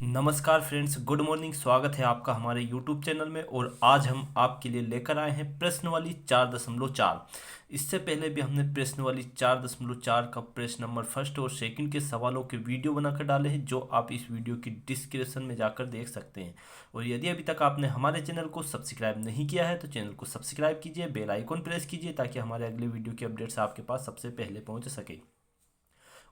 नमस्कार friends, good morning. स्वागत है आपका हमारे यूट्यूब चैनल में। और आज हम आपके लिए लेकर आए हैं प्रश्न वाली 4.4। इससे पहले भी हमने प्रश्न वाली 4.4 का प्रश्न नंबर फर्स्ट और सेकंड के सवालों के वीडियो बनाकर डाले हैं, जो आप इस वीडियो की डिस्क्रिप्शन में जाकर देख सकते हैं। और यदि अभी तक आपने हमारे चैनल को सब्सक्राइब नहीं किया है तो चैनल को सब्सक्राइब कीजिए, बेल आइकन प्रेस कीजिए ताकि हमारे अगले वीडियो की अपडेट्स आपके पास सबसे पहले पहुँच सके।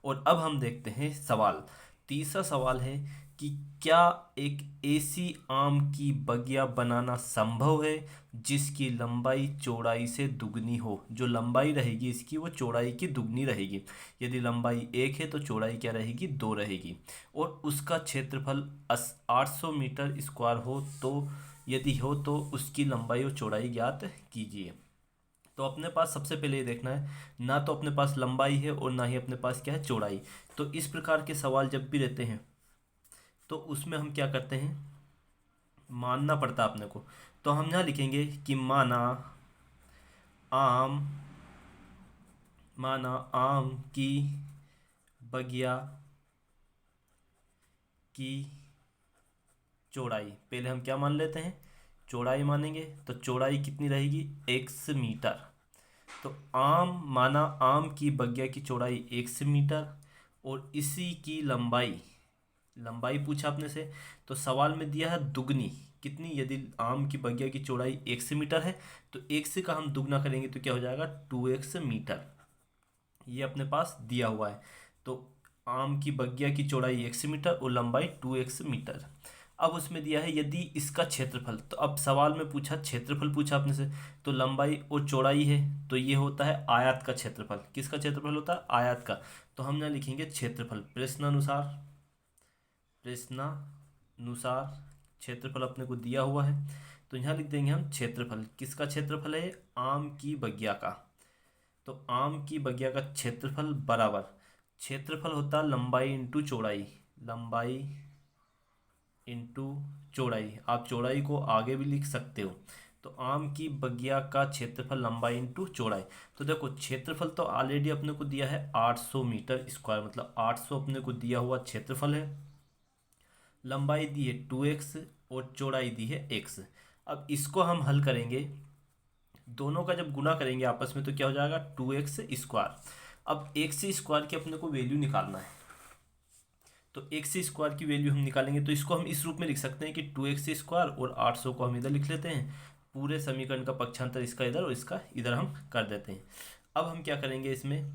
और अब हम देखते हैं सवाल। तीसरा सवाल है कि क्या एक ऐसी आम की बगिया बनाना संभव है जिसकी लंबाई चौड़ाई से दुगनी हो। जो लंबाई रहेगी इसकी वो चौड़ाई की दुगनी रहेगी। यदि लंबाई 1 है तो चौड़ाई क्या रहेगी, 2 रहेगी। और उसका क्षेत्रफल 800 मीटर स्क्वायर हो, तो यदि हो तो उसकी लंबाई और चौड़ाई ज्ञात कीजिए। तो अपने पास सबसे पहले ये देखना है, ना तो अपने पास लंबाई है और ना ही अपने पास क्या है, चौड़ाई। तो इस प्रकार के सवाल जब भी रहते हैं तो उसमें हम क्या करते हैं, मानना पड़ता है अपने को। तो हम यहाँ लिखेंगे कि आम माना आम की बगिया की चौड़ाई। पहले हम क्या मान लेते हैं, चौड़ाई मानेंगे। तो चौड़ाई कितनी रहेगी, x मीटर। तो आम माना आम की बगिया की चौड़ाई x मीटर और इसी की लंबाई, लंबाई पूछा आपने से, तो सवाल में दिया है दुगनी कितनी। यदि आम की बगिया की चौड़ाई 1 मीटर है तो 1 का हम दुगना करेंगे तो क्या हो जाएगा, 2x मीटर। ये अपने पास दिया हुआ है। तो आम की बगिया की चौड़ाई 1 मीटर और लंबाई 2x मीटर। अब उसमें दिया है यदि इसका क्षेत्रफल, तो अब सवाल में पूछा क्षेत्रफल पूछा आपने से, तो लंबाई और चौड़ाई है तो ये होता है आयत का क्षेत्रफल। किसका क्षेत्रफल होता है, आयत का। तो हम यहाँ लिखेंगे क्षेत्रफल। प्रश्नानुसार क्षेत्रफल अपने को दिया हुआ है तो यहाँ लिख देंगे हम क्षेत्रफल। किसका क्षेत्रफल है, आम की बगिया का। तो आम की बगिया का क्षेत्रफल बराबर, क्षेत्रफल होता है लंबाई इंटू चौड़ाई, लंबाई इंटू चौड़ाई। आप चौड़ाई को आगे भी लिख सकते हो। तो आम की बगिया का क्षेत्रफल लंबाई इंटू चौड़ाई। तो देखो क्षेत्रफल तो ऑलरेडी अपने को दिया है 800 मीटर स्क्वायर, मतलब 800 अपने को दिया हुआ क्षेत्रफल है। लंबाई दी है 2x और चौड़ाई दी है x। अब इसको हम हल करेंगे, दोनों का जब गुना करेंगे आपस में तो क्या हो जाएगा, 2x स्क्वायर। अब x स्क्वायर की अपने को वैल्यू निकालना है। तो एक्स स्क्वायर की वैल्यू हम निकालेंगे तो इसको हम इस रूप में लिख सकते हैं कि 2x स्क्वायर और 800 को हम इधर लिख लेते हैं। पूरे समीकरण का पक्षांतर इसका इधर और इसका इधर हम कर देते हैं। अब हम क्या करेंगे, इसमें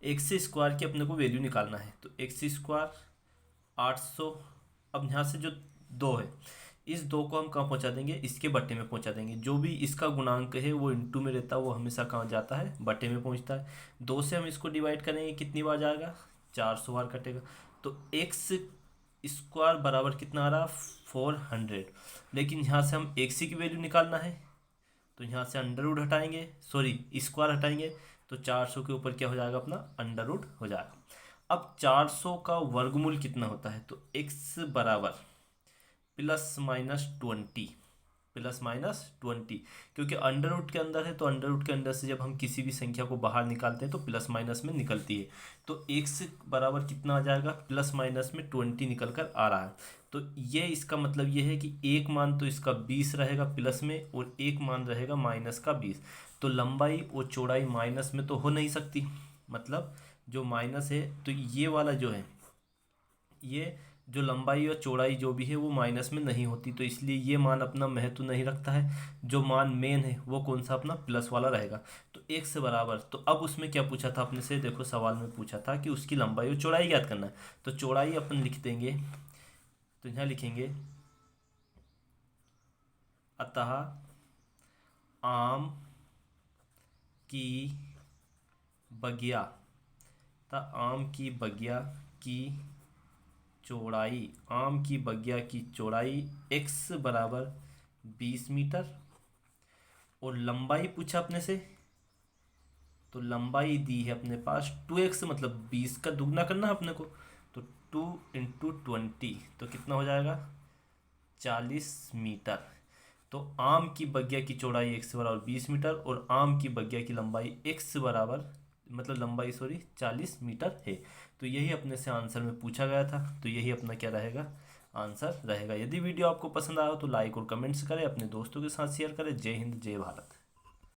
एक्स स्क्वायर की अपने को वैल्यू निकालना है। तो एक्स स्क्वायर 800, अब यहाँ से जो 2 है, इस 2 को हम कहाँ पहुँचा देंगे, इसके बट्टे में पहुँचा देंगे। जो भी इसका गुणांक है वो इंटू में रहता है, वो हमेशा कहाँ जाता है, बट्टे में पहुँचता है। 2 से हम इसको डिवाइड करेंगे, कितनी बार जाएगा, 400 बार कटेगा। तो एक्स स्क्वायर बराबर कितना आ रहा, 400। लेकिन यहाँ से हम एक्स की वैल्यू निकालना है तो यहाँ से अंडर रूट हटाएंगे, सॉरी स्क्वायर हटाएंगे, तो 400 के ऊपर क्या हो जाएगा, अपना अंडर रूट हो जाएगा। अब 400 का वर्गमूल कितना होता है, तो x बराबर +-20, +-20। क्योंकि अंडर रूट के अंदर है तो अंडर रूट के अंदर से जब हम किसी भी संख्या को बाहर निकालते हैं तो प्लस माइनस में निकलती है। तो x बराबर कितना आ जाएगा, +-20 निकल कर आ रहा है। तो ये इसका मतलब ये है कि एक मान तो इसका 20 रहेगा प्लस में और एक मान रहेगा माइनस का 20। तो लंबाई और चौड़ाई माइनस में तो हो नहीं सकती, मतलब जो माइनस है तो ये वाला जो है, ये जो लंबाई और चौड़ाई जो भी है वो माइनस में नहीं होती, तो इसलिए ये मान अपना महत्व नहीं रखता है। जो मान मेन है वो कौन सा, अपना प्लस वाला रहेगा। तो एक से बराबर, तो अब उसमें क्या पूछा था अपने से, देखो सवाल में पूछा था कि उसकी लंबाई और चौड़ाई ज्ञात करना है। तो चौड़ाई अपन लिख देंगे, तो यहाँ लिखेंगे अतः आम की बगिया, आम की बगिया की चौड़ाई, आम की बगिया की चौड़ाई x बराबर 20 मीटर और लंबाई पूछा अपने से, तो लंबाई दी है अपने पास 2x, मतलब 20 का दुगना करना है अपने को। तो 2 × 20 तो कितना हो जाएगा, 40 मीटर। तो आम की बगिया की चौड़ाई x बराबर 20 मीटर और आम की बगिया की लंबाई x बराबर मतलब लंबाई सॉरी 40 मीटर है। तो यही अपने से आंसर में पूछा गया था, तो यही अपना क्या रहेगा, आंसर रहेगा। यदि वीडियो आपको पसंद आया हो तो लाइक और कमेंट्स करें, अपने दोस्तों के साथ शेयर करें। जय हिंद, जय भारत।